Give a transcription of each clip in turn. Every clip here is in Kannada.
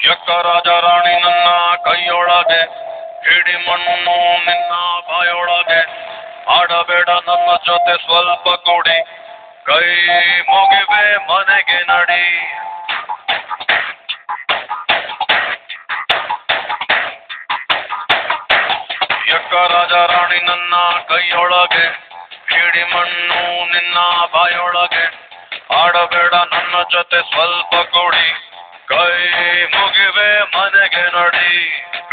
ಯಕ್ಕ ರಾಜ ರಾಣಿ ನನ್ನ ಕೈಯೊಳಗೆ ಹಿಡಿ ಮಣ್ಣು ನಿನ್ನ ಬಾಯೊಳಗೆ ಆಡಬೇಡ ನನ್ನ ಜೊತೆ ಸ್ವಲ್ಪ ಕೂಡಿ ಕೈ ಮುಗಿವೆ ಮನೆಗೆ ನಡಿ ಯಕ್ಕ ರಾಜ ರಾಣಿ ನನ್ನ ಕೈಯೊಳಗೆ ಹಿಡಿ ಮಣ್ಣು ನಿನ್ನ ಬಾಯೊಳಗೆ ಆಡಬೇಡ ನನ್ನ ಜೊತೆ ಸ್ವಲ್ಪ ಕೂಡಿ ಕೈ ಮುಗಿವೆ ಮನೆಗೆ ನಡಿ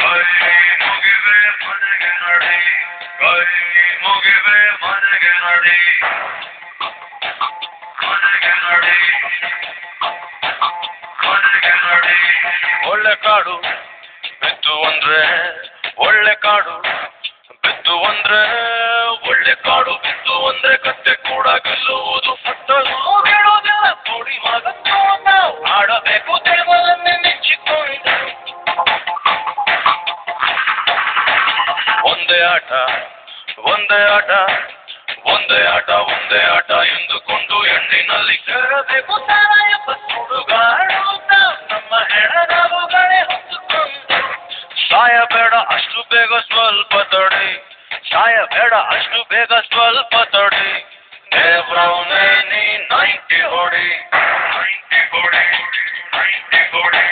ಕೈ ಮುಗಿವೆ ಮನೆಗೆ ನಡಿ ಕೈ ಮುಗಿವೆ ಮನೆಗೆ ನಡಿ ಮನೆಗೆ ನಡಿ ಮನೆಗೆ ನಡಿ ಒಳ್ಳೆ ಕಾಡು ಬಿತ್ತು ಅಂದ್ರೆ ಒಳ್ಳೆ ಕಾಡು ಬಿತ್ತು ಅಂದ್ರೆ ಒಳ್ಳೆ ಕಾಡು ಬಿತ್ತು ಅಂದ್ರೆ ಕತ್ತೆ ಕೂಡ ಗೆಲ್ಲುವುದು ಪಟ್ಟಲು ಹೇಳೋದಿಲ್ಲ ನೋಡಿ ಮಗನ್ನು ನಾವು ಆಡಬೇಕು ದೇವರನ್ನೇ ನೆಚ್ಚಿಕೊಂಡು ಒಂದೇ ಆಟ ಒಂದೇ ಆಟ ಒಂದೇ ಆಟ ಒಂದೇ ಆಟ ಎಂದುಕೊಂಡು ಹೆಣ್ಣಿನಲ್ಲಿ ಸೇರಬೇಕು ಎಂಬ ಸುಡುಗಾಡು ನಮ್ಮ ಹೆಣ ನಾವುಗಳೇ ಹೊತ್ತುಕೊಂಡು ಸಾಯಬೇಡ ಅಷ್ಟು ಬೇಗ ಸ್ವಲ್ಪ ತಡಿ ಸಾಯಬೇಡ ಅಷ್ಟು ಬೇಗ ಸ್ವಲ್ಪ ತಡಿ ದೇವ್ರವನೇ ನೀ 90 ಹೊಡಿ 90 ಹೊಡಿ 90 ಹೊಡಿ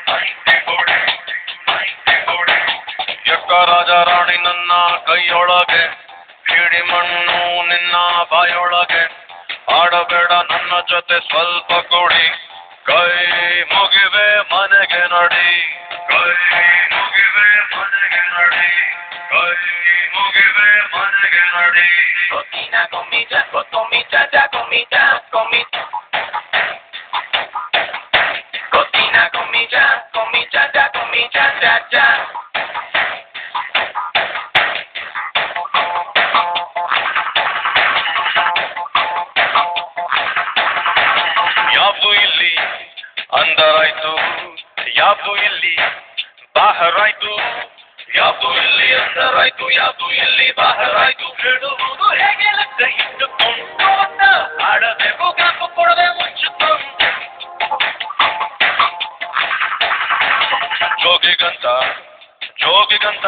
90 ಹೊಡಿ 90 ಹೊಡಿ ಯಕ್ಕ ರಾಜ ರಾಣಿ ನನ್ನ ಕೈಯೊಳಗೆ ಹಿಡಿ ಮಣ್ಣು ನಿನ್ನ ಬಾಯೊಳಗೆ ಆಡಬೇಡ ನನ್ನ ಜೊತೆ ಸ್ವಲ್ಪ ಕೂಡಿ ಕೈ ಮುಗಿವೆ ಮನೆಗೆ ನಡಿ ಕೈ ಮುಗಿವೆ ಮನೆಗೆ ನಡಿ ಕೈ ಮುಗಿವೆ ಮನೆಗೆ ನಡಿ Cocina comida, comida, comida, comida. Cocina comida, comida, comida, comida. ಯಾವುದು ಇಲ್ಲಿ ಅಂದರಾಯ್ತು ಯಾವುದು ಇಲ್ಲಿ ಬಾಹರಾಯ್ತು ಯಾವುದು ಇಲ್ಲಿ ಅಂದರಾಯ್ತು ಯಾವುದು ಇಲ್ಲಿ ಬಾಹರಾಯ್ತು ಬಿಡುವುದು ಹೇಗೆ ಲೆಕ್ಕ ಇಟ್ಟುಕೊಂಡು ಆಡಬೇಕು ಕಾಪು ಕೊಡದೆ ಮುಚ್ಚಿಕೊಂಡು ಜೋಗಿಗಂತ ಜೋಗಿಗಂತ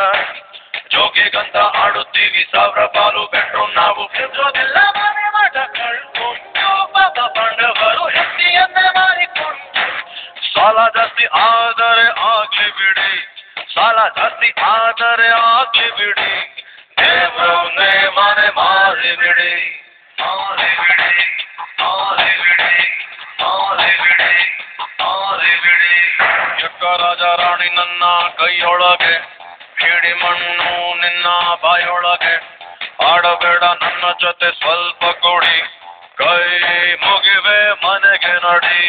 ಜೋಗಿಗಂತ ಆಡುತ್ತೀವಿ ಸಾವಿರ ಪಾಲು ಬೆಟ್ರು ನಾವು ಗೆದ್ದೋದೆಲ್ಲ ಮನೆ ಮಾಟ ಕಳ್ಕೊಂಡು ಪಾಪ ಪಾಂಡವರು ಹೆತ್ತಿಯನ್ನ ಮಾರಿಕೊಂಡು ಸಾಲ ಜಾಸ್ತಿ ಆದರೆ ಆಗ್ಲಿ ಬಿಡಿ ಸಾಲ ಜಾಸ್ತಿ ಆದರೆ ಆಗ್ಲಿ ಬಿಡಿ ದೇವ್ರವನ್ನೇ ಮನೆ ಮಾರಿ ಬಿಡಿ ಮಾರಿ ಬಿಡಿ ಮಾರಿ ಬಿಡಿ ಮಾರಿ ಬಿಡಿ ಮಾರಿ ಬಿಡಿ ಯಕ್ಕ ರಾಜ ರಾಣಿ ನನ್ನ ಕೈಯೊಳಗೆ ಹಿಡಿ ಮಣ್ಣು ನಿನ್ನ ಬಾಯೊಳಗೆ ಆಡಬೇಡ ನನ್ನ ಜೊತೆ ಸ್ವಲ್ಪ ಕೂಡಿ ಕೈ ಮುಗಿವೆ ಮನೆಗೆ ನಡಿ